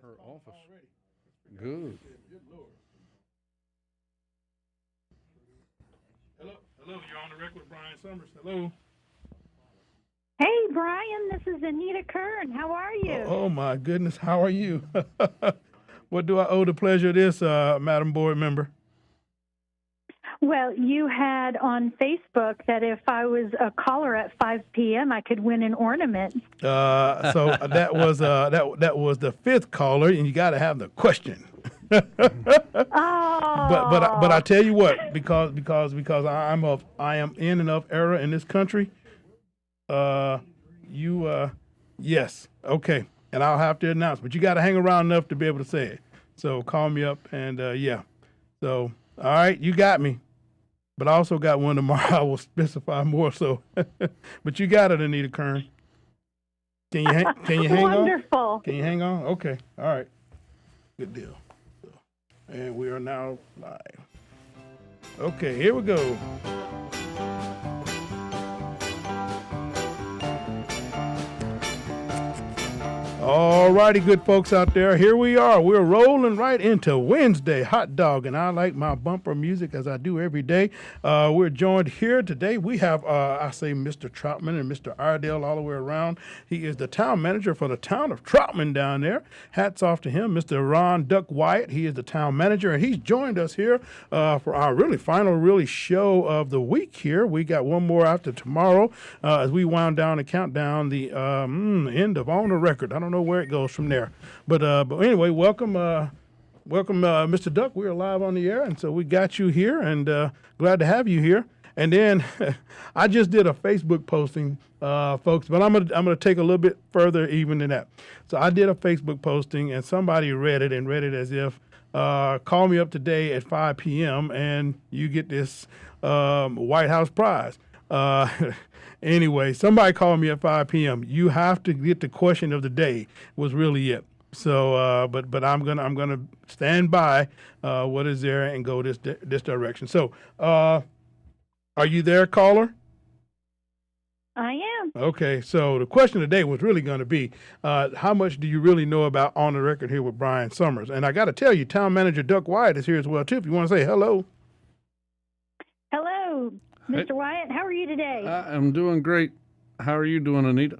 Her office. Good. Hello, hello. You're on the record with Brian Summers. Hello. Hey, Brian, this is Anita Kern. How are you? Oh my goodness, how are you? What do I owe the pleasure of this, Madam Board Member? Well, you had on Facebook that if I was a caller at 5 p.m., I could win an ornament. So that was that was the fifth caller, and you got to have the question. Oh. But I tell you what, because I am in enough era in this country. Yes, okay, and I'll have to announce, but you got to hang around enough to be able to say it. So call me up, and yeah. So all right, you got me, but I also got one tomorrow. I will specify more. So, but you got it, Anita Kern. Can you hang on? Wonderful. Can you hang on? Okay, all right, good deal. And we are now live. Okay, here we go. All righty, good folks out there. Here we are. We're rolling right into Wednesday hot dog, and I like my bumper music as I do every day. We're joined here today. We have, I say, Mr. Troutman and Mr. Iredale all the way around. He is the town manager for the town of Troutman down there. Hats off to him, Mr. Ron Duck Wyatt. He is the town manager, and he's joined us here for our final show of the week here. We got one more after tomorrow as we wound down and count down the end of On the Record. I don't know where it goes from there, but anyway, welcome, Mr. Duck. We're live on the air, and so we got you here, and glad to have you here. And then I just did a Facebook posting, folks, but I'm gonna take a little bit further even than that. So I did a Facebook posting, and somebody read it as if call me up today at 5 p.m. and you get this White House prize. Anyway, somebody called me at 5 p.m. You have to get the question of the day was really it. So, but I'm gonna stand by what is there and go this direction. So, are you there, caller? I am. Okay. So the question of the day was really going to be, how much do you really know about On the Record here with Brian Summers? And I got to tell you, Town Manager Duck Wyatt is here as well too. If you want to say hello. Hello, Mr. Wyatt. How are you today? I'm doing great. How are you doing, Anita?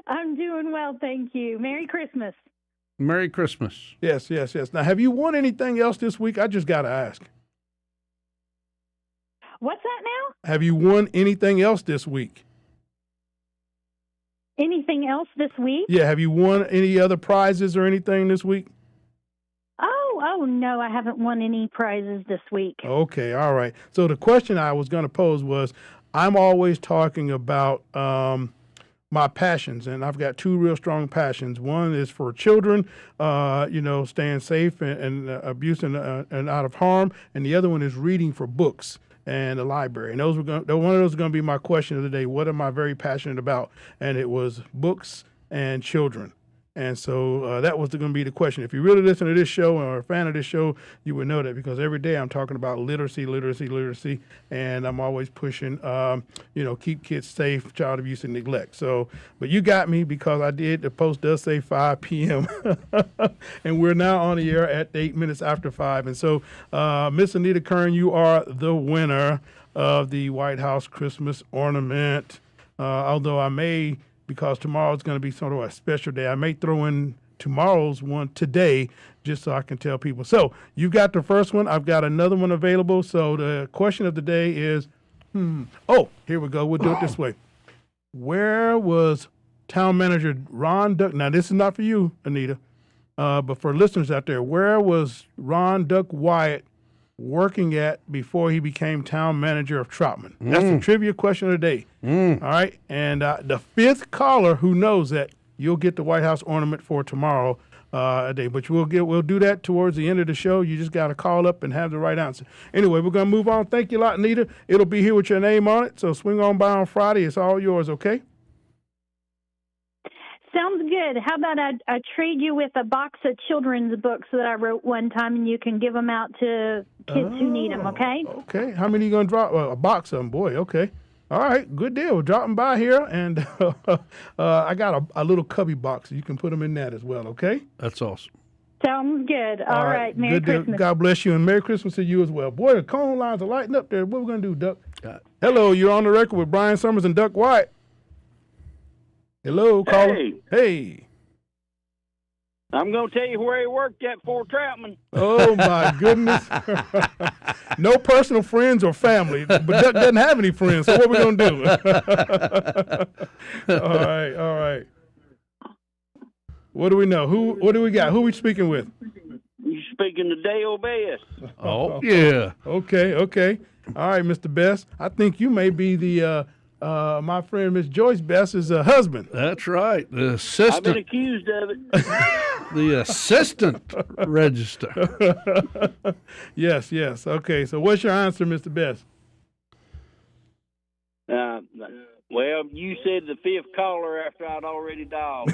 I'm doing well, thank you. Merry Christmas. Merry Christmas. Yes. Now, have you won anything else this week? I just got to ask. What's that now? Have you won anything else this week? Anything else this week? Yeah, have you won any other prizes or anything this week? Oh, no, I haven't won any prizes this week. Okay, all right. So the question I was going to pose was, I'm always talking about my passions, and I've got two real strong passions. One is for children, staying safe and abuse and out of harm, and the other one is reading for books and the library. And one of those is going to be my question of the day. What am I very passionate about? And it was books and children. And so that was going to be the question. If you really listen to this show or are a fan of this show, you would know that, because every day I'm talking about literacy, and I'm always pushing, keep kids safe, child abuse and neglect. So, but you got me, because the post does say 5 p.m. and we're now on the air at 8 minutes after 5. And so, Miss Anita Kern, you are the winner of the White House Christmas ornament. Although I may, because tomorrow is going to be sort of a special day, I may throw in tomorrow's one today just so I can tell people. So you've got the first one. I've got another one available. So the question of the day is, here we go. We'll do it this way. Where was Town Manager Ron Duck? Now, this is not for you, Anita, but for listeners out there, where was Ron Duck Wyatt working at before he became town manager of Troutman? That's the trivia question of the day. All right. And the fifth caller who knows that, you'll get the White House ornament for tomorrow a day. But we'll do that towards the end of the show. You just got to call up and have the right answer. Anyway, we're going to move on. Thank you a lot, Anita. It'll be here with your name on it. So swing on by on Friday. It's all yours, okay? Sounds good. How about I trade you with a box of children's books that I wrote one time, and you can give them out to kids who need them, okay? Okay. How many are you going to drop? A box of them, boy. Okay. All right, good deal. We're dropping by here, and I got a little cubby box. You can put them in that as well, okay? That's awesome. Sounds good. All right. Merry good deal. Christmas. God bless you, and Merry Christmas to you as well. Boy, the phone lines are lighting up there. What we going to do, Duck? Got Hello, you're on the record with Brian Summers and Duck White. Hello, caller. Hey. I'm going to tell you where he worked at Fort Troutman. Oh, my goodness. No personal friends or family, but Duck doesn't have any friends, so what we going to do? All right. What do we know? What do we got? Who we speaking with? You speaking to Dale Best. Oh, yeah. Okay. All right, Mr. Best. I think you may be the my friend Miss Joyce Best's husband. That's right. The I've been assistant, accused of it. the assistant register. Yes. Okay, so what's your answer, Mr. Best? Well, you said the fifth caller after I'd already dialed.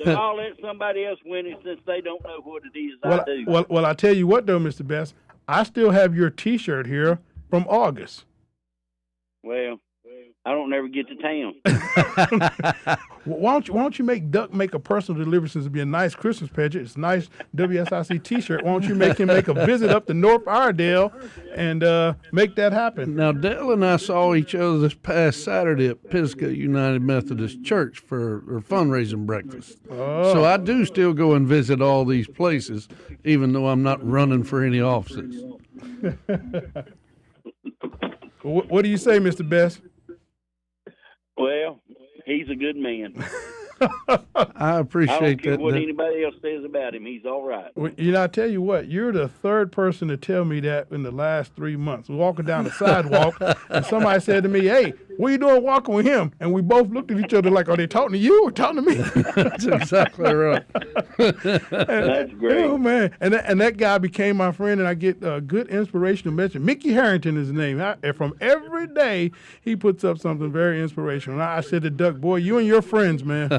So I'll let somebody else win it since they don't know what it is I do. Well, I tell you what, though, Mr. Best, I still have your T-shirt here from August. Well, I don't never get to town. Why don't you make Duck make a personal delivery since it'd be a nice Christmas pageant? It's a nice WSIC T-shirt. Why don't you make him make a visit up to North Iredale and make that happen? Now, Dale and I saw each other this past Saturday at Pisgah United Methodist Church for a fundraising breakfast. Oh. So I do still go and visit all these places, even though I'm not running for any offices. What do you say, Mr. Best? Well, he's a good man. I I appreciate don't care that. what anybody else says about him. He's all right. Well, I tell you what, you're the third person to tell me that in the last 3 months. We're walking down the sidewalk, and somebody said to me, "Hey, what are you doing walking with him?" And we both looked at each other like, "Are they talking to you or talking to me?" That's exactly right. That's great. Oh man! And that guy became my friend, and I get good inspirational mention. Mickey Harrington is his name. And from every day, he puts up something very inspirational. And I said to Duck, "Boy, you and your friends, man."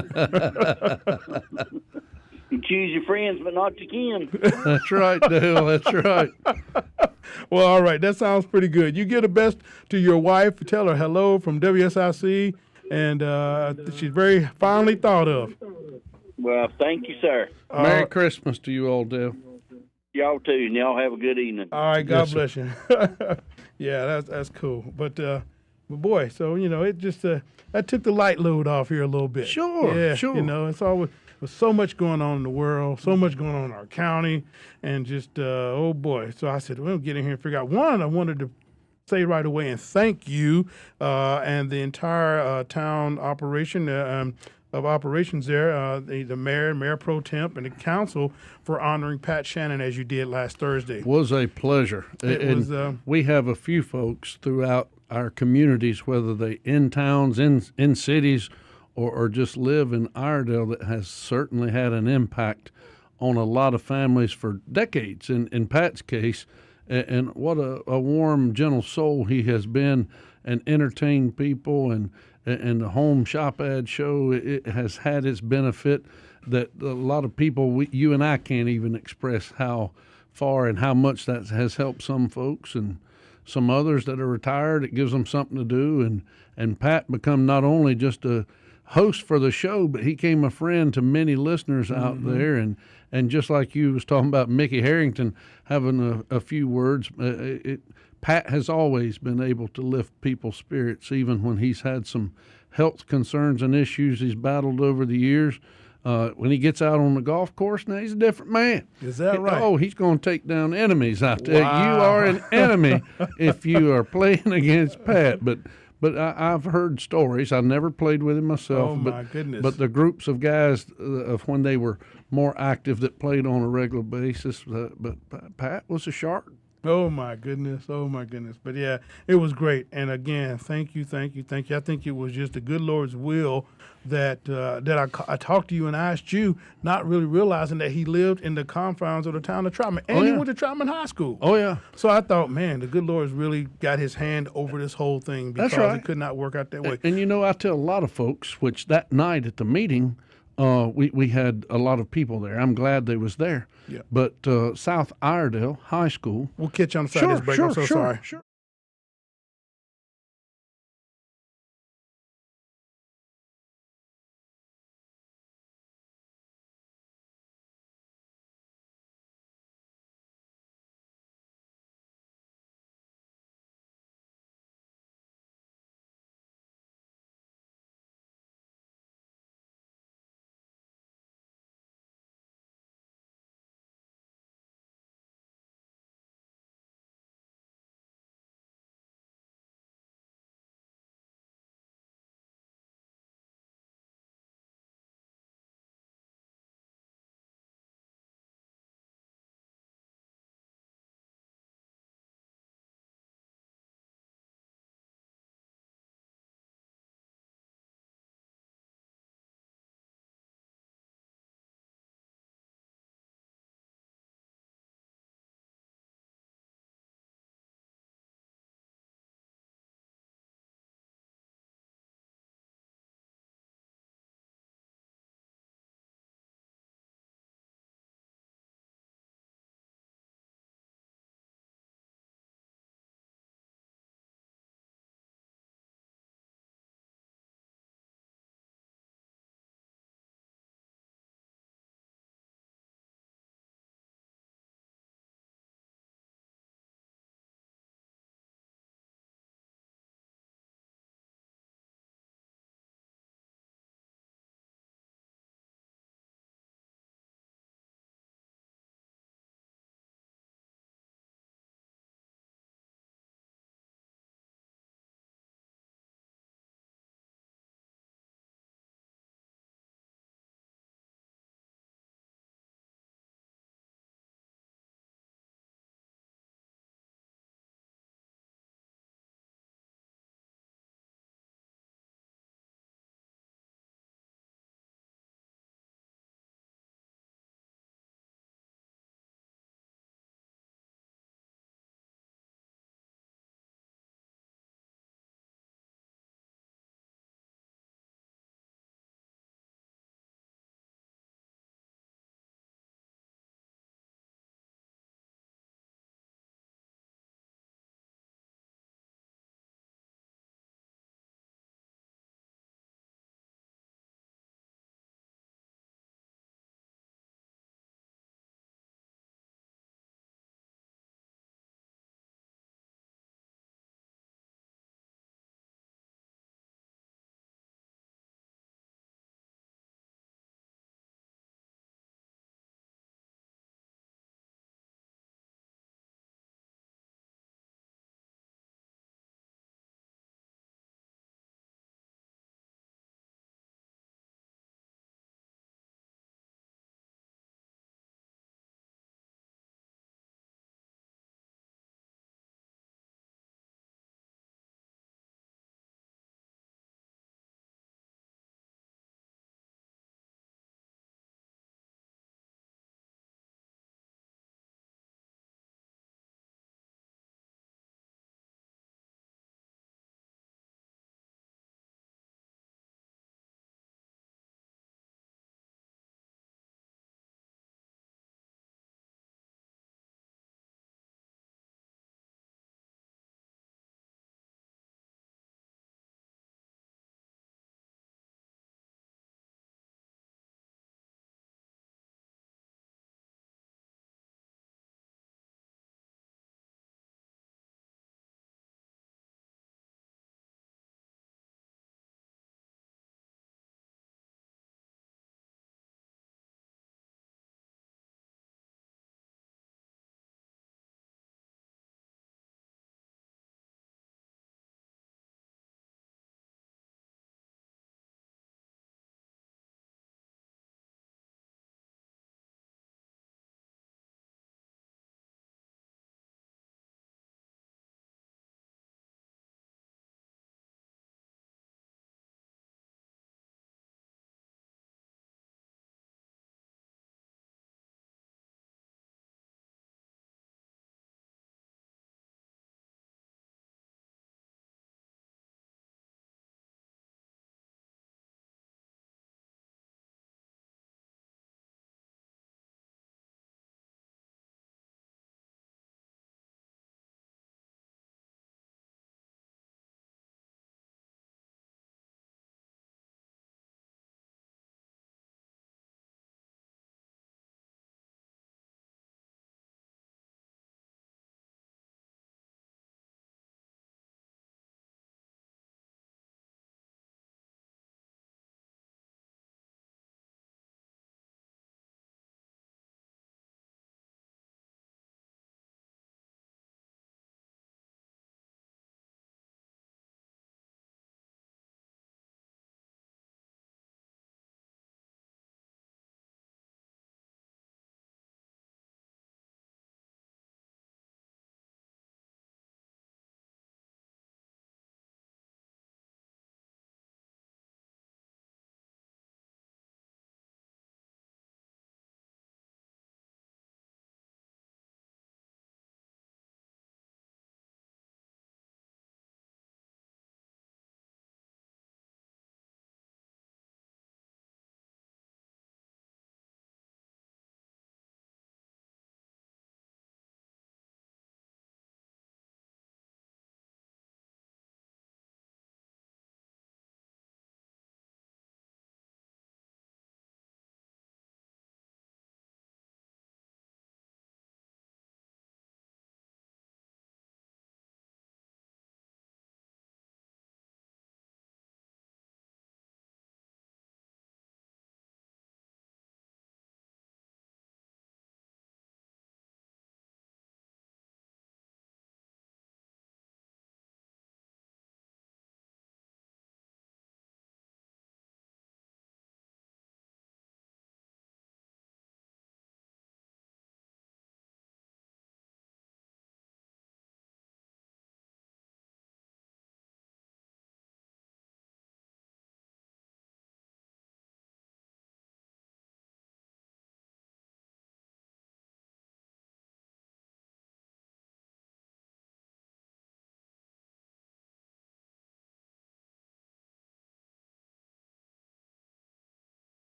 You choose your friends, but not your kin. That's right, Dale. That's right. Well, all right. That sounds pretty good. You give the best to your wife. Tell her hello from WSIC, and she's very fondly thought of. Well, thank you, sir. Merry Christmas to you all, Dale. Y'all too, and y'all have a good evening. All right. God Yes, bless you. Yeah, that's cool. But boy, so it just that took the light load off here a little bit. Sure, Yeah. sure. It's always. With so much going on in the world, so much going on in our county, and just, oh boy. So I said, we'll get in here and figure out. One, I wanted to say right away and thank you and the entire town operation of operations there, the mayor pro temp, and the council for honoring Pat Shannon as you did last Thursday. Was a pleasure. It was, we have a few folks throughout our communities, whether they in towns, in cities, or just live in Iredale, that has certainly had an impact on a lot of families for decades. In Pat's case, and what a warm, gentle soul he has been, and entertained people, and the home shop ad show, it has had its benefit that a lot of people, you and I can't even express how far and how much that has helped some folks, and some others that are retired, it gives them something to do. And Pat become not only just a host for the show, but he became a friend to many listeners out there, and just like you was talking about Mickey Harrington having a few words, Pat has always been able to lift people's spirits, even when he's had some health concerns and issues he's battled over the years. When he gets out on the golf course now, he's a different man. Is that right? Oh, he's going to take down enemies. I tell you, you Wow. are an enemy if you are playing against Pat. But I've heard stories. I never played with him myself. Oh, my goodness. But the groups of guys of when they were more active that played on a regular basis. But Pat was a shark. Oh my goodness. But yeah, it was great. And again, thank you. I think it was just the good Lord's will that I talked to you and asked you, not really realizing that he lived in the confines of the town of Troutman. And he went to Troutman High School. Oh, yeah. So I thought, man, the good Lord's really got his hand over this whole thing because That's right. it could not work out that way. And I tell a lot of folks, which that night at the meeting, we had a lot of people there. I'm glad they was there. Yeah. But South Iredale High School. We'll catch you on the side of this break. I'm so sorry. Sure.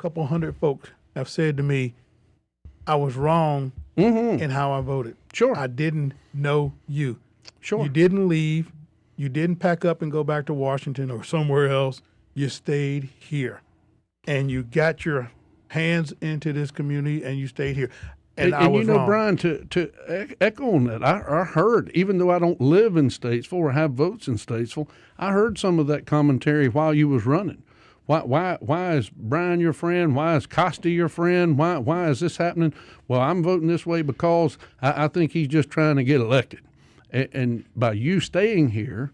couple hundred folks have said to me, I was wrong in how I voted. Sure. I didn't know you. Sure. You didn't leave. You didn't pack up and go back to Washington or somewhere else. You stayed here. And you got your hands into this community and you stayed here. And I was you know, wrong. Brian, to echo on that, I heard, even though I don't live in Statesville or have votes in Statesville, I heard some of that commentary while you was running. Why is Brian your friend? Why is Costa your friend? Why is this happening? Well, I'm voting this way because I think he's just trying to get elected. And by you staying here,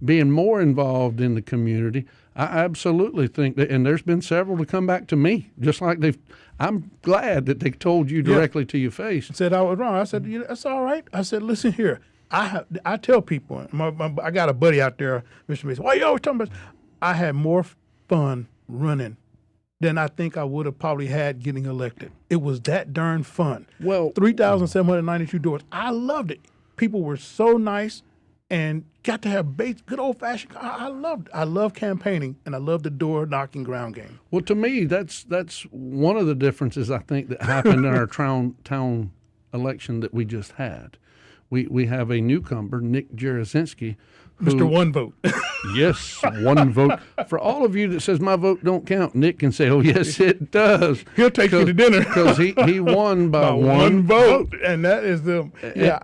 being more involved in the community, I absolutely think that, and there's been several to come back to me, just like I'm glad that they told you directly to your face. Said I was wrong. I said, that's all right. I said, listen here. I tell people, I got a buddy out there, Mr. Mason. Why you always talking about? I had more fun running than I think I would have probably had getting elected. It was that darn fun. Well, 3,792 doors. I loved it. People were so nice and got to have good old fashioned. I love campaigning, and I love the door knocking ground game. Well, to me, that's one of the differences I think that happened in our town election that we just had. We have a newcomer, Nick Jarosinski. Mr. One Vote. Yes, one vote. For all of you that says my vote don't count, Nick can say, oh, yes, it does. He'll take you to dinner. Because he won by one vote. And that is the,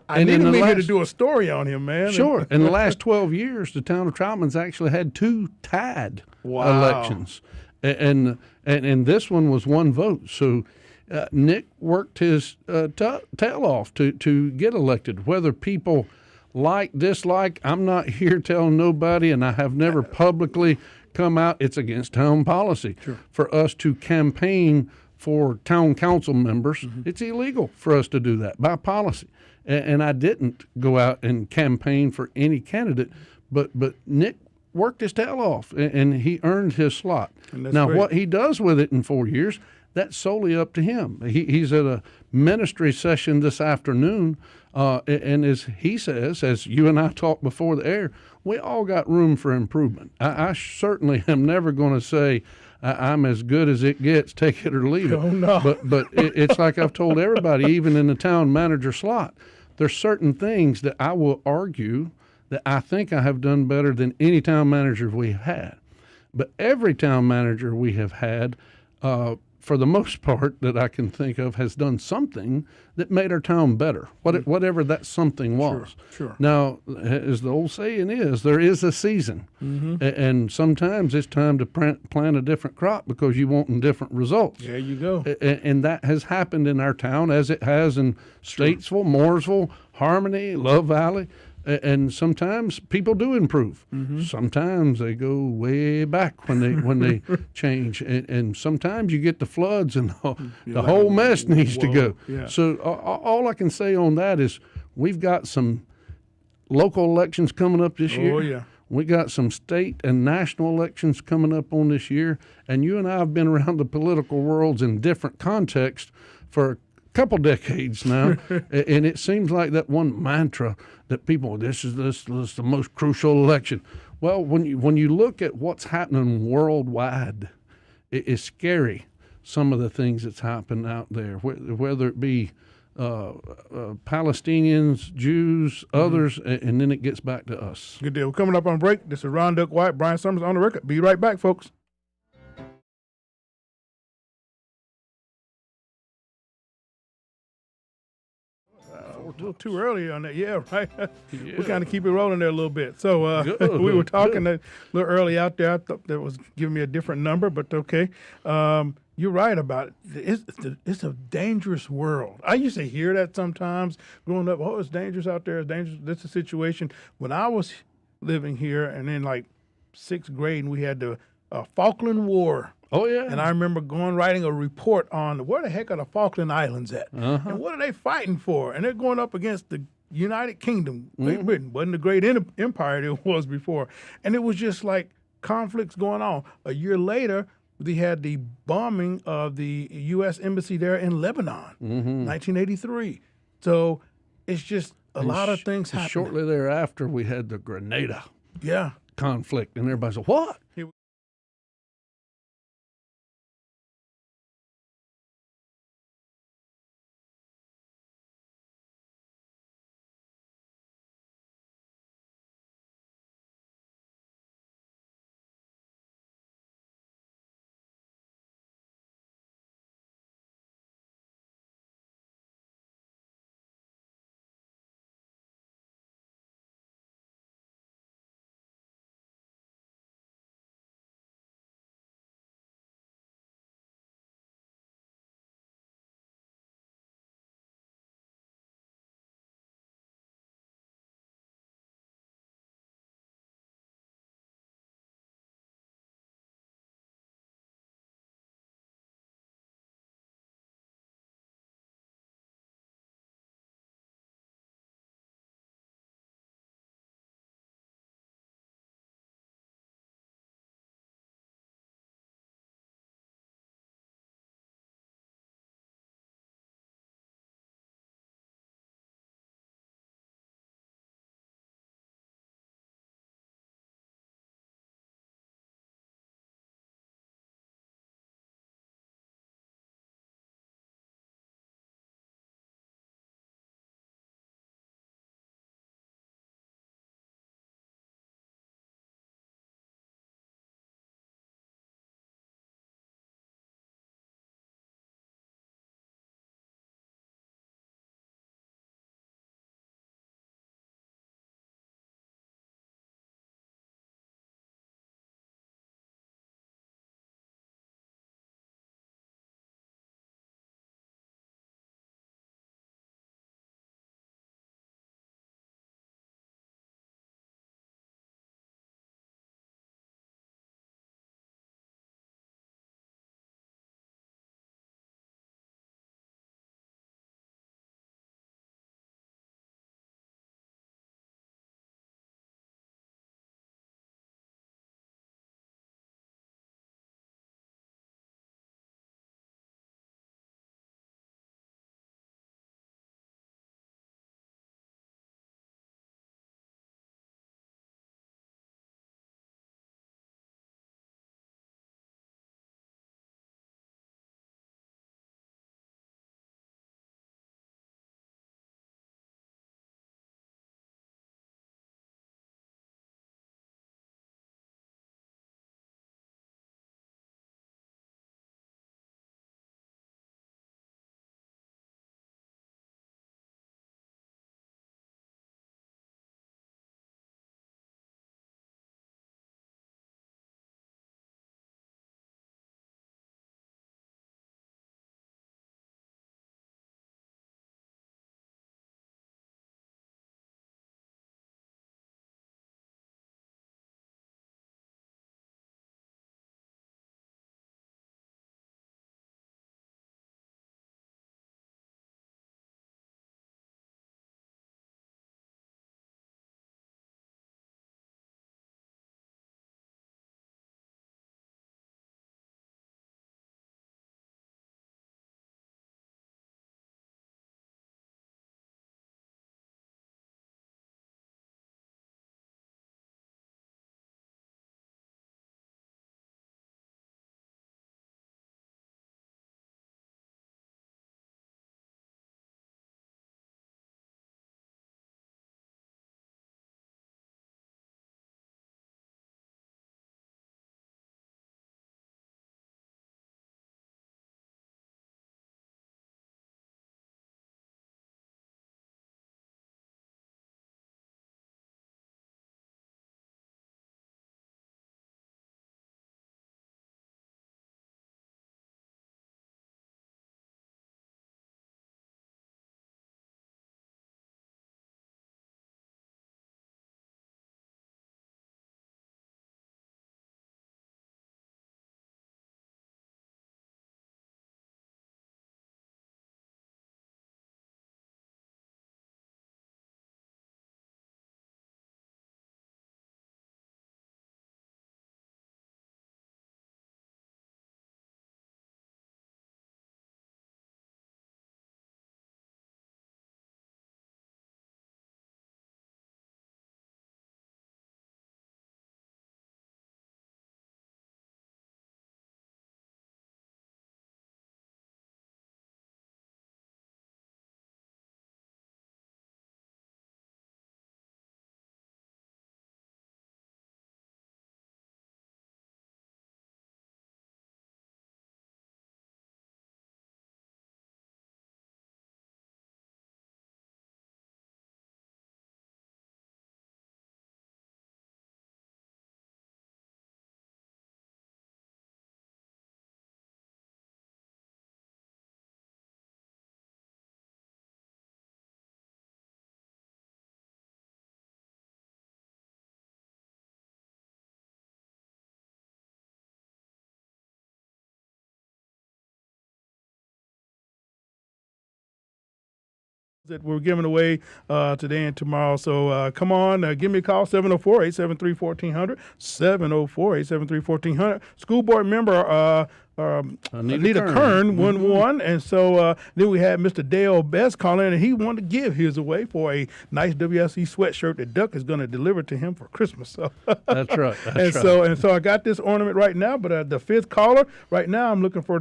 I didn't mean here to do a story on him, man. Sure. In the last 12 years, the town of Troutman's actually had 2 tied elections. And this one was one vote. So Nick worked his tail off to get elected. Whether people dislike, I'm not here telling nobody, and I have never publicly come out. It's against town policy for us to campaign for town council members. It's illegal for us to do that by policy. And I didn't go out and campaign for any candidate, but Nick worked his tail off, and he earned his slot. Now, great. what he does with it in 4 years, that's solely up to him. He's at a ministry session this afternoon, and as he says, as you and I talked before the air, we all got room for improvement. I certainly am never going to say I'm as good as it gets, take it or leave it. Oh, no. But it's like I've told everybody, even in the town manager slot, there's certain things that I will argue that I think I have done better than any town manager we've had. But every town manager we have had, for the most part that I can think of, has done something that made our town better, whatever that something was. Sure. Now, as the old saying is, there is a season, and sometimes it's time to plant a different crop because you want different results. There you go. And that has happened in our town, as it has in Statesville, Mooresville, Harmony, Love Valley. And sometimes people do improve. Sometimes they go way back when they change, and sometimes you get the floods and the whole mess needs to go. Yeah. So all I can say on that is we've got some local elections coming up this year. Oh, yeah. We got some state and national elections coming up on this year, and you and I have been around the political worlds in different contexts for a couple decades now, and it seems like that one mantra that people, this is the most crucial election. Well, when you look at what's happening worldwide, it is scary. Some of the things that's happened out there, whether it be Palestinians, Jews, others, and then it gets back to us. Good deal. We're coming up on break. This is Ron Duck White, Brian Summers on the record. Be right back, folks. A little too early on that. Yeah, right. We kind of keep it rolling there a little bit. So we were talking a little early out there. I thought that was giving me a different number, but okay. You're right about it. It's a dangerous world. I used to hear that sometimes growing up. Oh, it's dangerous out there. It's dangerous. This is a situation. When I was living here and in like 6th grade, and we had the Falkland War. Oh, yeah. And I remember writing a report on where the heck are the Falkland Islands at? And what are they fighting for? And they're going up against the United Kingdom. Great Britain wasn't the great empire it was before. And it was just like conflicts going on. A year later, they had the bombing of the U.S. Embassy there in Lebanon, 1983. So it's just a lot of things happening. Shortly thereafter, we had the Grenada conflict, and everybody said, what? that we're giving away today and tomorrow. So come on, give me a call, 704-873-1400, 704-873-1400. School board member Anita Kern won. And so then we had Mr. Dale Best call in, and he wanted to give his away for a nice WSC sweatshirt that Duck is going to deliver to him for Christmas. So That's right. So I got this ornament right now, but the fifth caller right now, I'm looking for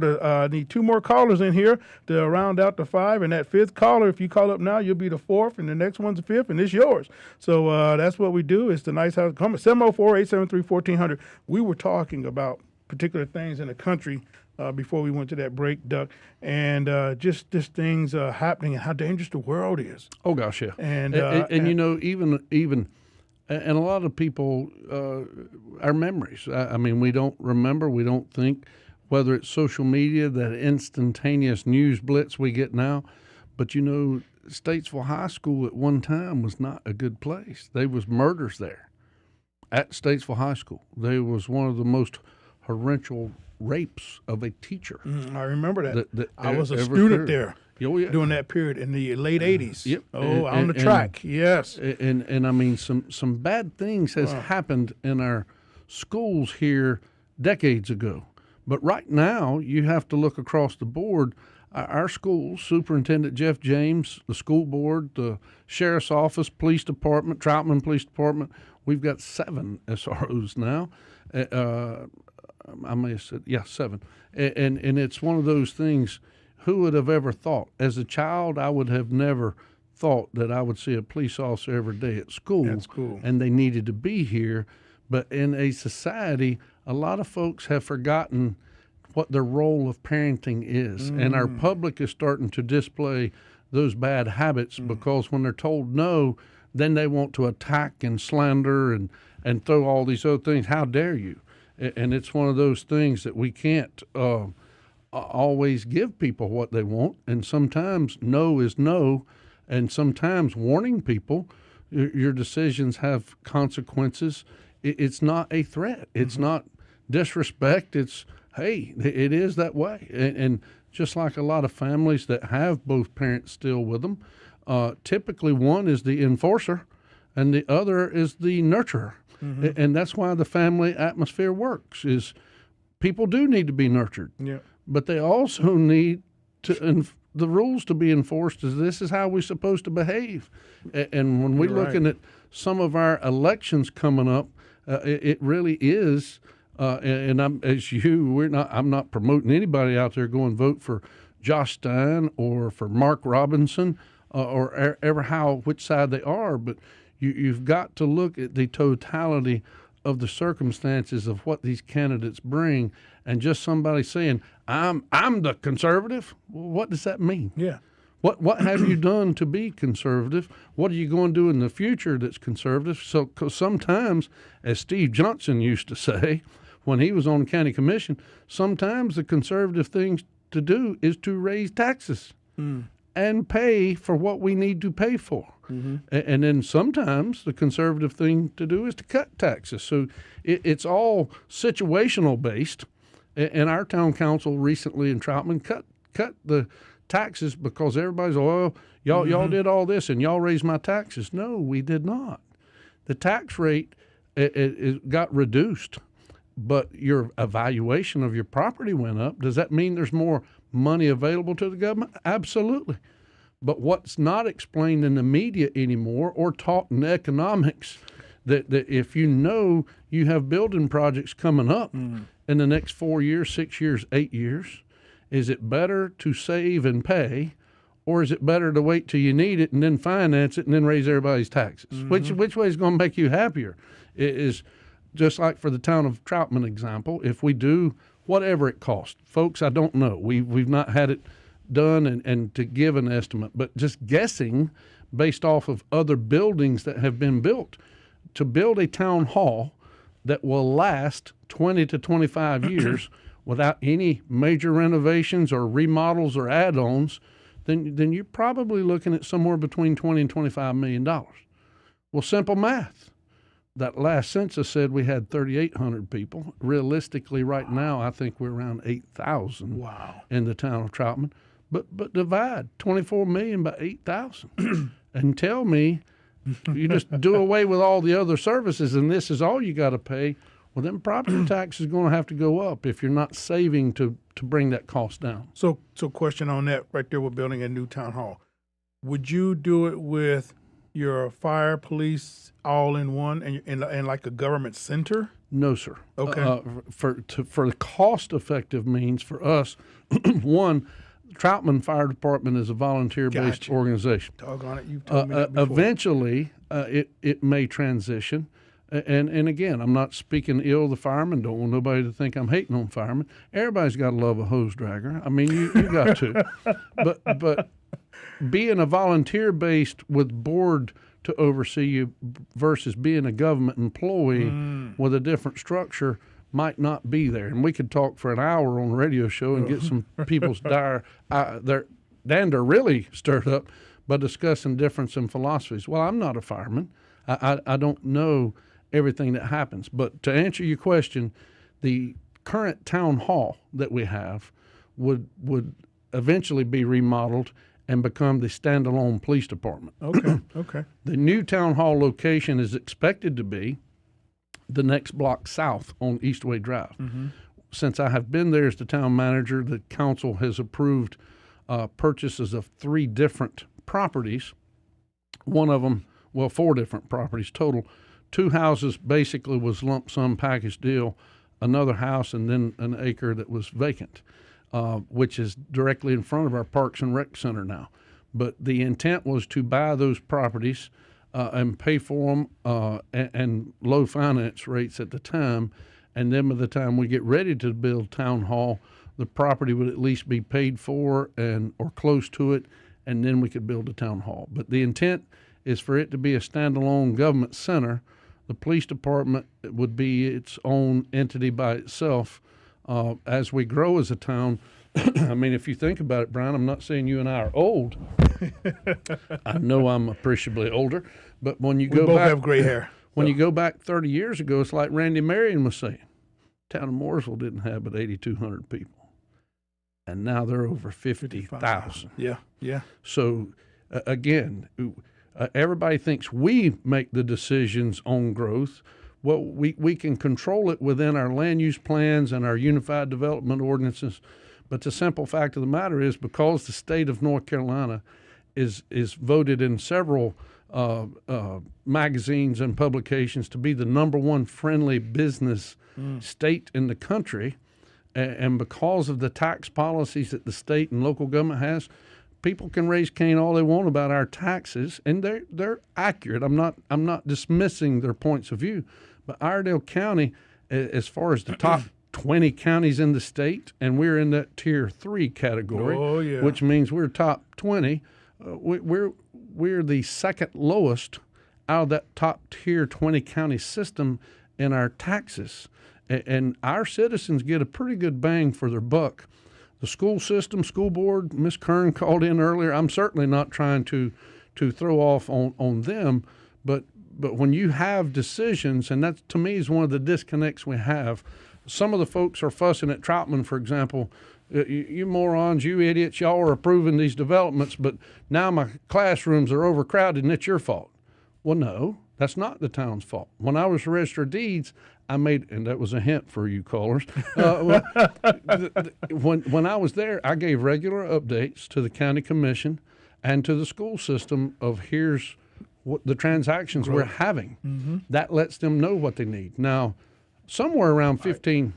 need two more callers in here to round out the five. And that fifth caller, if you call up now, you'll be the fourth, and the next one's the fifth, and it's yours. So that's what we do. It's the Nice House. Come 704-873-1400. We were talking about particular things in the country before we went to that break, Duck, and just things happening and how dangerous the world is. Oh gosh, yeah. And you know, even and a lot of people, our memories. I mean, we don't remember, we don't think, whether it's social media, that instantaneous news blitz we get now. But you know, Statesville High School at one time was not a good place. There was murders there at Statesville High School. There was one of the most horrendous rapes of a teacher. I remember that. I was a ever student occurred. there during that period in the late 80s. Yep. Oh, on the track, yes. And I mean, some bad things has happened in our schools here decades ago. But right now, you have to look across the board. Our schools, Superintendent Jeff James, the school board, the sheriff's office, police department, Troutman Police Department, we've got 7 SROs now. I may have said, 7. And it's one of those things, who would have ever thought? As a child, I would have never thought that I would see a police officer every day at school. And they needed to be here. But in a society, a lot of folks have forgotten what their role of parenting is. And our public is starting to display those bad habits because when they're told no, then they want to attack and slander and throw all these other things. How dare you? And it's one of those things that we can't always give people what they want. And sometimes no is no. And sometimes warning people, your decisions have consequences. It's not a threat. It's not disrespect. It's, hey, it is that way. And just like a lot of families that have both parents still with them, typically one is the enforcer and the other is the nurturer. And that's why the family atmosphere works, is people do need to be nurtured. Yeah. But they also need to the rules to be enforced, is this is how we're supposed to behave. And when we're looking at some of our elections coming up, it really is, and I'm not promoting anybody out there going vote for Josh Stein or for Mark Robinson or ever which side they are, but you've got to look at the totality of the circumstances of what these candidates bring. And just somebody saying, I'm the conservative, well, what does that mean? Yeah. What have you done to be conservative? What are you going to do in the future that's conservative? So, 'cause sometimes, as Steve Johnson used to say when he was on the county commission, sometimes the conservative thing to do is to raise taxes and pay for what we need to pay for. And then sometimes the conservative thing to do is to cut taxes. So it's all situational based. And our town council recently in Troutman cut the taxes because everybody's, y'all did all this and y'all raised my taxes. No, we did not. The tax rate it got reduced, but your evaluation of your property went up. Does that mean there's more money available to the government? Absolutely. But what's not explained in the media anymore or taught in economics, that if you have building projects coming up in the next 4 years, 6 years, 8 years, is it better to save and pay, or is it better to wait till you need it and then finance it and then raise everybody's taxes? Which way is going to make you happier? It is just like for the town of Troutman example, if we do whatever it costs. Folks, I don't know. We've not had it done and to give an estimate, but just guessing based off of other buildings that have been built, to build a town hall that will last 20 to 25 years without any major renovations or remodels or add-ons, then you're probably looking at somewhere between $20 and $25 million. Well, simple math. That last census said we had 3,800 people. Realistically, right now, I think we're around 8,000 in the town of Troutman. But divide 24 million by 8,000 and tell me you just do away with all the other services and this is all you got to pay. Well, then property tax is going to have to go up if you're not saving to bring that cost down. So question on that right there. We're building a new town hall. Would you do it with your fire, police, all in one, and like a government center? No, sir. Okay. For the cost-effective means for us, one, Troutman Fire Department is a volunteer-based Gotcha. organization. Doggone it, you've told me that before. Eventually, it may transition. And again, I'm not speaking ill of the firemen. Don't want nobody to think I'm hating on firemen. Everybody's got to love a hose dragger. I mean, you got to. But being a volunteer-based with board to oversee you versus being a government employee with a different structure might not be there. And we could talk for an hour on a radio show and get some people's their dander really stirred up by discussing difference in philosophies. Well, I'm not a fireman. I don't know everything that happens. But to answer your question, the current town hall that we have would eventually be remodeled and become the standalone police department. Okay. The new town hall location is expected to be the next block south on Eastway Drive. Since I have been there as the town manager, the council has approved purchases of 3 different properties. One of them, well, 4 different properties total. 2 houses basically was lump sum package deal, another house, and then an acre that was vacant, which is directly in front of our Parks and Rec Center now. But the intent was to buy those properties and pay for them and low finance rates at the time. And then by the time we get ready to build town hall, the property would at least be paid for or close to it, and then we could build a town hall. But the intent is for it to be a standalone government center. The police department would be its own entity by itself. As we grow as a town, I mean, if you think about it, Brian, I'm not saying you and I are old. I know I'm appreciably older, but when you We go both back, have gray hair. when you go back 30 years ago, it's like Randy Marion was saying. Town of Mooresville didn't have but 8,200 people, and now they're over 50,000. Yeah. So again, everybody thinks we make the decisions on growth. Well, we can control it within our land use plans and our unified development ordinances. But the simple fact of the matter is, because the state of North Carolina is voted in several magazines and publications to be the #1 friendly business state in the country, and because of the tax policies that the state and local government has, people can raise Cain all they want about our taxes, and they're accurate. I'm not dismissing their points of view, but Iredell County, as far as the top 20 counties in the state, and we're in that tier 3 category, which means we're top 20. We're the second lowest out of that top tier 20 county system in our taxes, and our citizens get a pretty good bang for their buck. The school system, school board, Ms. Kern called in earlier. I'm certainly not trying to throw off on them, but when you have decisions, and that to me is one of the disconnects we have. Some of the folks are fussing at Troutman, for example. You morons, you idiots, y'all are approving these developments, but now my classrooms are overcrowded and it's your fault. Well, no, that's not the town's fault. When I was Register of Deeds, I made, and that was a hint for you callers, when I was there, I gave regular updates to the county commission and to the school system of here's what the transactions we're having. That lets them know what they need. Now, somewhere around 15.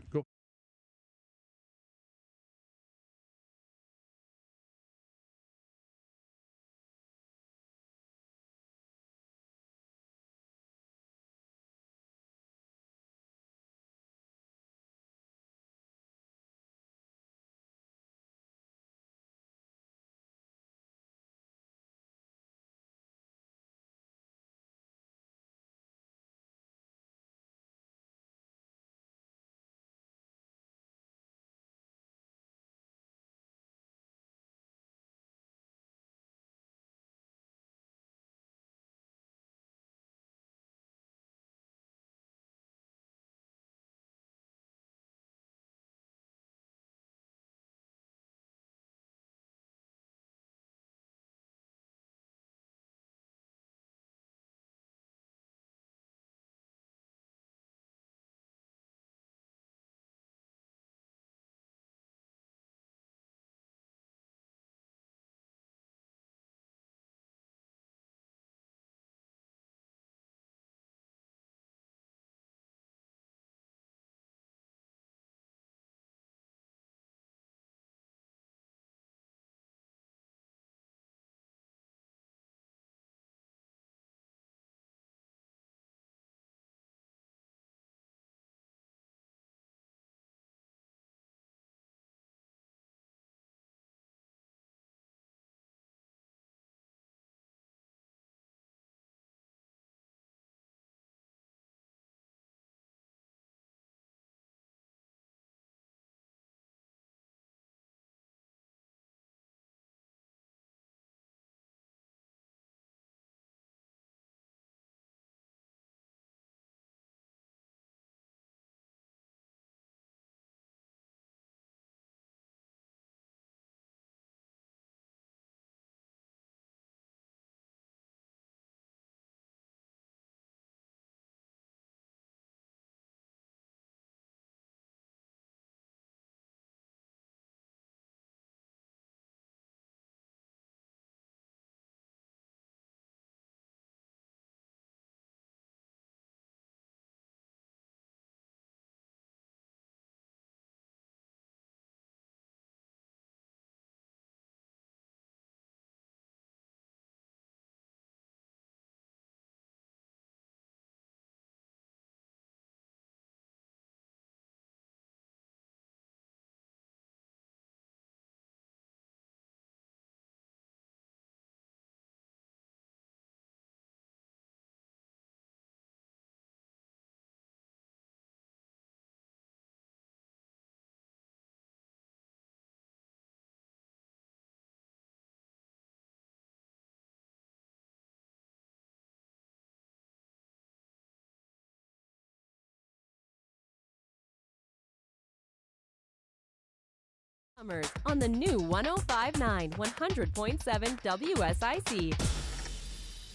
Summers on the new 105.9 100.7 WSIC.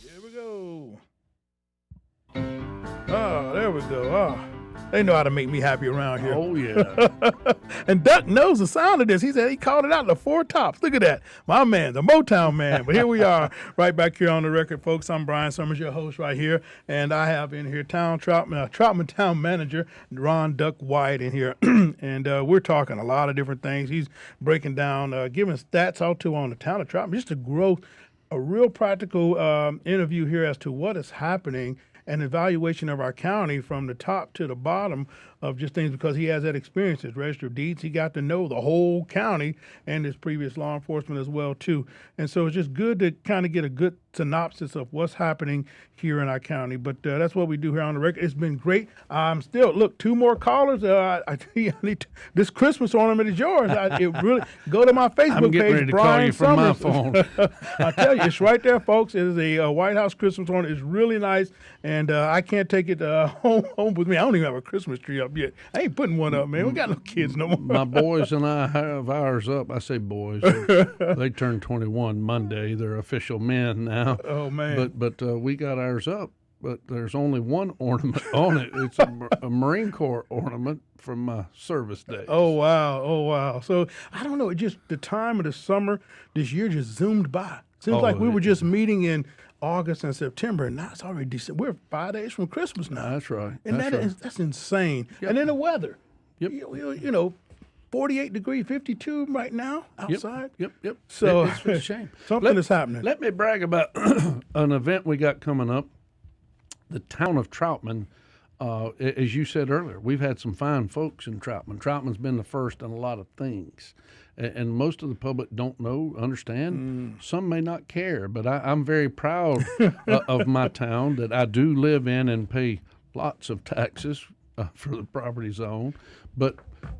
Here we go. Oh, there we go. Oh, they know how to make me happy around here. Oh, yeah. And Duck knows the sound of this. He said he called it out in the Four Tops. Look at that. My man, the Motown man. But here we are, right back here on the record, folks. I'm Brian Summers, your host right here. And I have in here Troutman Town Manager Ron Duck White in here. And we're talking a lot of different things. He's breaking down, giving stats out to on the town of Troutman, just to grow a real practical interview here as to what is happening and evaluation of our county from the top to the bottom of just things, because he has that experience. His Register of Deeds, he got to know the whole county and his previous law enforcement as well, too. And so it's just good to kind of get a good synopsis of what's happening here in our county. But that's what we do here on the record. It's been great. I'm still, look, 2 more callers. I tell you, I need to, this Christmas ornament is yours. It really, go to my Facebook I'm getting page, ready to Brian call you from my Summers. phone. I tell you, it's right there, folks. It is a White House Christmas ornament. It's really nice, and I can't take it home with me. I don't even have a Christmas tree up yet. I ain't putting one up, man. We got no kids no more. My boys and I have ours up. I say boys. They turned 21 Monday. They're official men now. Oh, man. But we got ours up. But there's only one ornament on it. It's a Marine Corps ornament from my service days. Oh, wow. Oh, wow. So, I don't know. It just, the time of the summer this year just zoomed by. Seems like we were just meeting in August and September, and now it's already December. We're 5 days from Christmas now. That's right. And That's that's insane. Yep. And then the weather. Yep. You know, 48 degrees, 52 right now outside. Yep. So it's a shame. Something is happening. Let me brag about an event we got coming up. The town of Troutman, as you said earlier, we've had some fine folks in Troutman. Troutman's been the first in a lot of things. And most of the public don't know, understand. Some may not care, but I'm very proud of my town that I do live in and pay lots of taxes for the property zone. But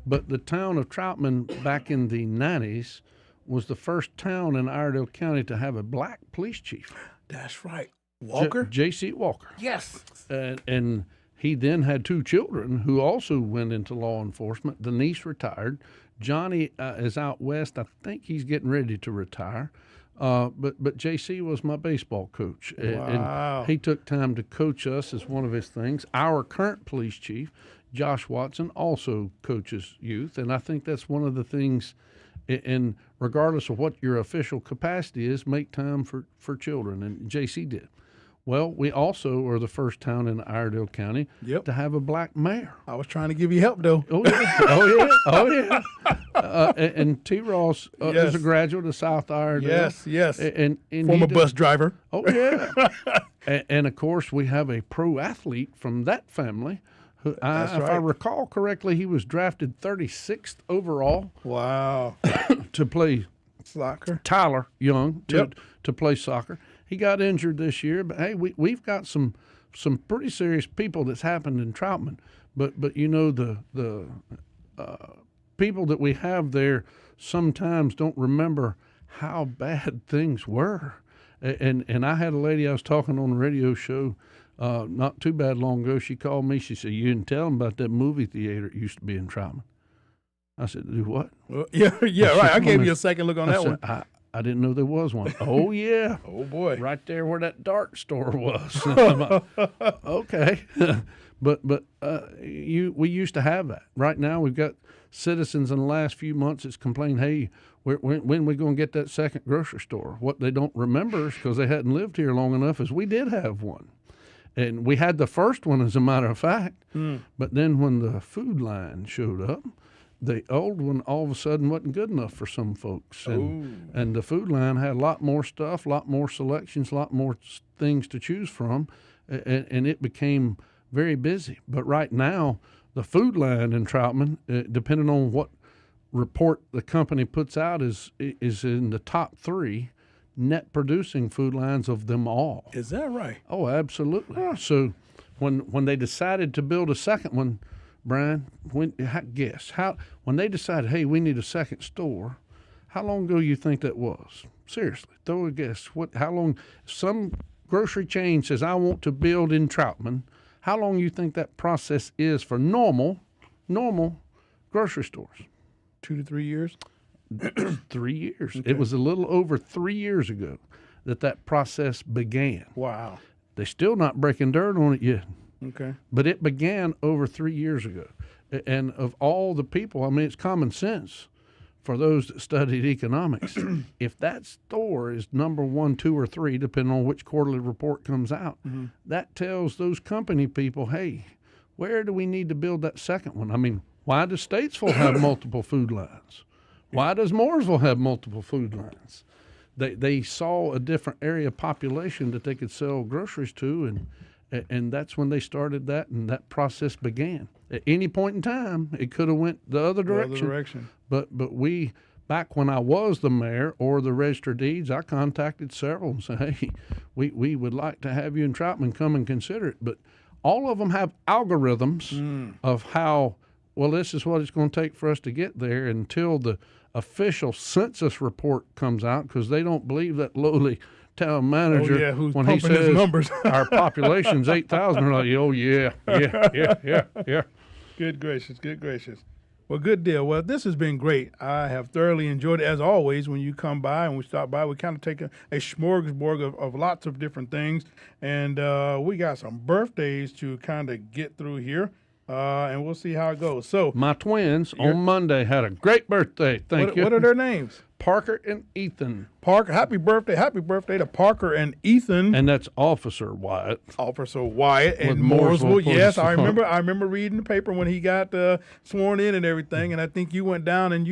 the town of Troutman back in the 90s was the first town in Iredell County to have a black police chief. That's right. Walker? J.C. Walker. Yes. And he then had 2 children who also went into law enforcement. Denise retired. Johnny is out west. I think he's getting ready to retire. But J.C. was my baseball coach. Wow. And he took time to coach us as one of his things. Our current police chief, Josh Watson, also coaches youth. And I think that's one of the things, and regardless of what your official capacity is, make time for children. And J.C. did. Well, we also are the first town in Iredell County to have a black mayor. I was trying to give you help, though. Oh, yeah. And T. Ross is a graduate of South Iredell. Yes. And Former bus driver. Oh, yeah. and, of course, we have a pro athlete from that family. Who, if I recall correctly, he was drafted 36th overall. Wow. To play soccer. Tyler Young to play soccer. He got injured this year, but hey, we've got some pretty serious people that's happened in Troutman. But you know, the people that we have there sometimes don't remember how bad things were. And I had a lady I was talking on the radio show not too bad long ago. She called me. She said, "You didn't tell them about that movie theater it used to be in Troutman." I said, "Do what?" Well, yeah, right. I gave you a second look on that one. I didn't know there was one. Oh, yeah. Oh, boy. Right there where that dart store was. Okay. But we used to have that. Right now we've got citizens in the last few months that's complained, hey, when are we going to get that second grocery store? What they don't remember is, because they hadn't lived here long enough, is we did have one. And we had the first one, as a matter of fact. But then when the food line showed up, the old one all of a sudden wasn't good enough for some folks. And the food line had a lot more stuff, a lot more selections, a lot more things to choose from, and it became very busy. But right now, the food line in Troutman, depending on what report the company puts out, is in the top 3 net producing food lines of them all. Is that right? Oh, absolutely. So when they decided to build a second one, Brian, when they decided, hey, we need a second store, how long ago you think that was? Seriously, throw a guess. How long? Some grocery chain says, I want to build in Troutman. How long you think that process is for normal grocery stores? 2 to 3 years. 3 years. It was a little over 3 years ago that process began. Wow. They're still not breaking dirt on it yet, Okay. but it began over 3 years ago. And of all the people, I mean, it's common sense for those that studied economics. If that store is number 1, 2, or 3, depending on which quarterly report comes out, that tells those company people, hey, where do we need to build that second one? I mean, why does Statesville have multiple food lines? Why does Mooresville have multiple food lines? They saw a different area of population that they could sell groceries to, and that's when they started that, and that process began. At any point in time, it could have went the other direction. But we, back when I was the mayor or the register of deeds, I contacted several and said, hey, we would like to have you in Troutman come and consider it. But all of them have algorithms of how, well, this is what it's going to take for us to get there until the official census report comes out, because they don't believe that lowly town manager who's when he pumping his says numbers. our population's 8,000. They're like, oh, yeah. Good gracious, good gracious. Well, good deal. Well, this has been great. I have thoroughly enjoyed it. As always, when you come by and we stop by, we kind of take a smorgasbord of lots of different things. And we got some birthdays to kind of get through here. And we'll see how it goes. So My twins on Monday had a great birthday. Thank you. what are their names? Parker and Ethan. Parker, happy birthday to Parker and Ethan. And that's Officer Wyatt. Officer Wyatt and With Mooresville Mooresville. Yes, I Police. remember reading the paper when he got sworn in and everything. And I think you went down and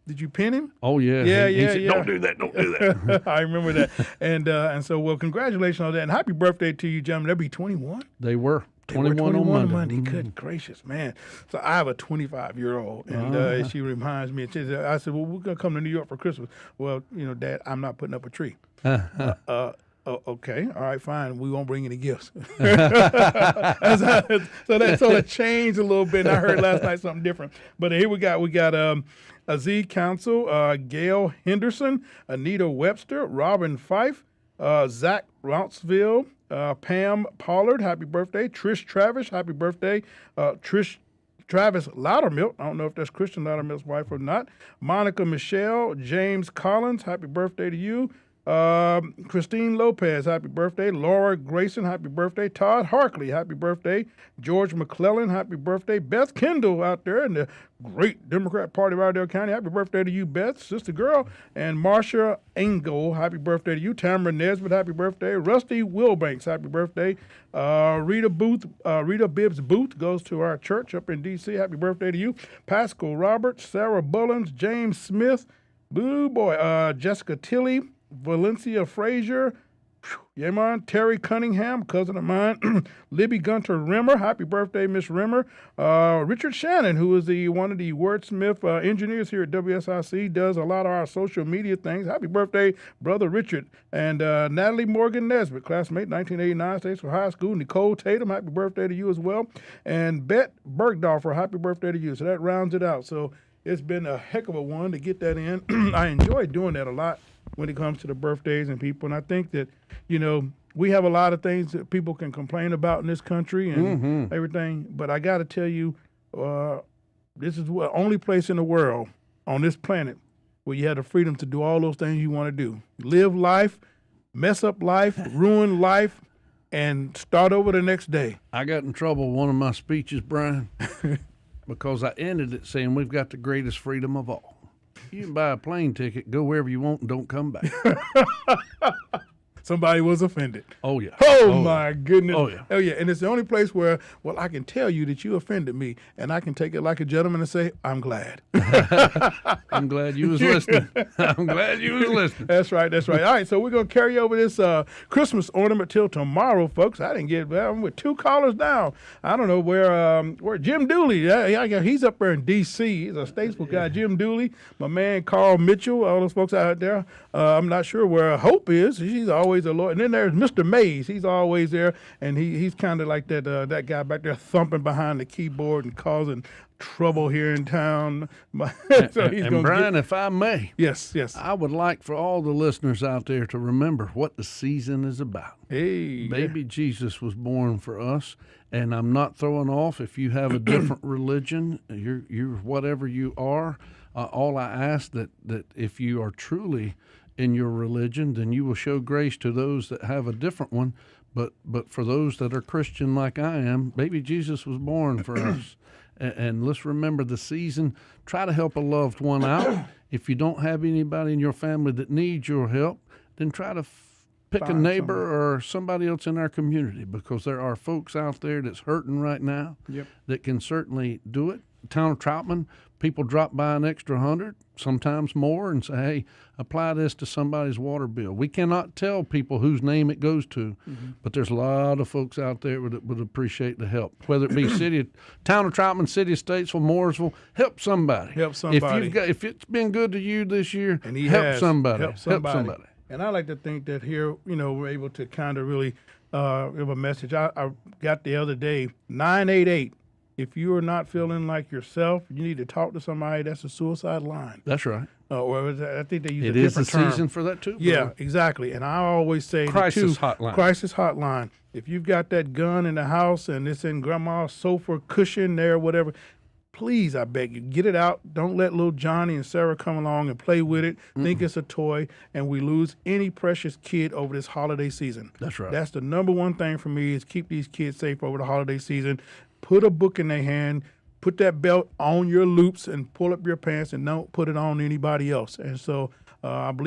did you pin him? Oh, yeah. He said, yeah. don't do that. I remember that. And so, well, congratulations on that. And happy birthday to you, gentlemen. They'll be 21. They were. They were 21 on Monday. Mm-hmm. Good gracious, man. So I have a 25-year-old, and she reminds me. I said, well, we're going to come to New York for Christmas. Well, Dad, I'm not putting up a tree. Okay, all right, fine. We won't bring any gifts. So that changed a little bit. And I heard last night something different. But here we got Aziz Council, Gail Henderson, Anita Webster, Robin Fife, Zach Rounceville, Pam Pollard, happy birthday. Trish Travis, happy birthday. Travis Loudermilk, I don't know if that's Christian Loudermilk's wife or not. Monica Michelle, James Collins, happy birthday to you. Christine Lopez, happy birthday. Laura Grayson, happy birthday. Todd Harkley, happy birthday. George McClellan, happy birthday. Beth Kendall out there in the great Democrat Party of Iredell County, happy birthday to you, Beth, sister girl. And Marcia Engel, happy birthday to you. Tamara Nesbitt, happy birthday. Rusty Wilbanks, happy birthday. Rita Bibbs Booth goes to our church up in D.C., happy birthday to you. Pascal Roberts, Sarah Bullens, James Smith, Blue Boy, Jessica Tilley, Valencia Frazier, yeah, man, Terry Cunningham, cousin of mine, Libby Gunter Rimmer, happy birthday, Miss Rimmer. Richard Shannon, who is one of the wordsmith engineers here at WSIC, does a lot of our social media things. Happy birthday, brother Richard. And Natalie Morgan Nesbitt, classmate, 1989, Statesville High School. Nicole Tatum, happy birthday to you as well. And Bet Bergdorfer, happy birthday to you. So that rounds it out. So it's been a heck of a one to get that in. I enjoy doing that a lot when it comes to the birthdays and people. And I think that, we have a lot of things that people can complain about in this country and everything. But I got to tell you, this is the only place in the world on this planet where you have the freedom to do all those things you want to do. Live life, mess up life, ruin life, and start over the next day. I got in trouble with one of my speeches, Brian, because I ended it saying we've got the greatest freedom of all. You can buy a plane ticket, go wherever you want, and don't come back. Somebody was offended. Oh, yeah. Oh, my goodness. Oh, yeah. Oh, yeah. And it's the only place where, well, I can tell you that you offended me, and I can take it like a gentleman and say, I'm glad. I'm glad you was listening. I'm glad you was listening. That's right. That's right. All right. So we're going to carry over this Christmas ornament till tomorrow, folks. I didn't get, I'm with 2 callers down. I don't know where Jim Dooley, he's up there in D.C. He's a Statesville guy, Jim Dooley, my man Carl Mitchell, all those folks out there. I'm not sure where Hope is. She's always a lawyer. And then there's Mr. Mays. He's always there, and he's kind of like that guy back there thumping behind the keyboard and causing trouble here in town. So he's and Brian, if I may, yes, I would like for all the listeners out there to remember what the season is about. Hey, Baby Jesus was born for us, and I'm not throwing off if you have a different religion, you're whatever you are. All I ask that if you are truly in your religion, then you will show grace to those that have a different one. But for those that are Christian like I am, baby Jesus was born for us. And let's remember the season. Try to help a loved one out. If you don't have anybody in your family that needs your help, then try to pick a neighbor or somebody else in our community, because there are folks out there that's hurting right now that can certainly do it. Town of Troutman, people drop by an extra 100, sometimes more, and say, hey, apply this to somebody's water bill. We cannot tell people whose name it goes to, but there's a lot of folks out there that would appreciate the help, whether it be Town of Troutman, City of Statesville, Mooresville. Help somebody. Help somebody. If it's been good to you this year, And he help has. somebody. Help somebody. And I like to think that here, we're able to kind of really give a message. I got the other day, 988. If you are not feeling like yourself, you need to talk to somebody. That's a suicide line. That's right. Or I think they use It a is the different term. season for that too. Yeah, brother. exactly. And I always say Crisis hotline. Crisis hotline. If you've got that gun in the house and it's in grandma's sofa cushion there, whatever, please, I beg you, get it out. Don't let little Johnny and Sarah come along and play with it, think it's a toy, and we lose any precious kid over this holiday season. That's right. That's the number one thing for me, is keep these kids safe over the holiday season. Put a book in their hand, put that belt on your loops, and pull up your pants, and don't put it on anybody else. And so I believe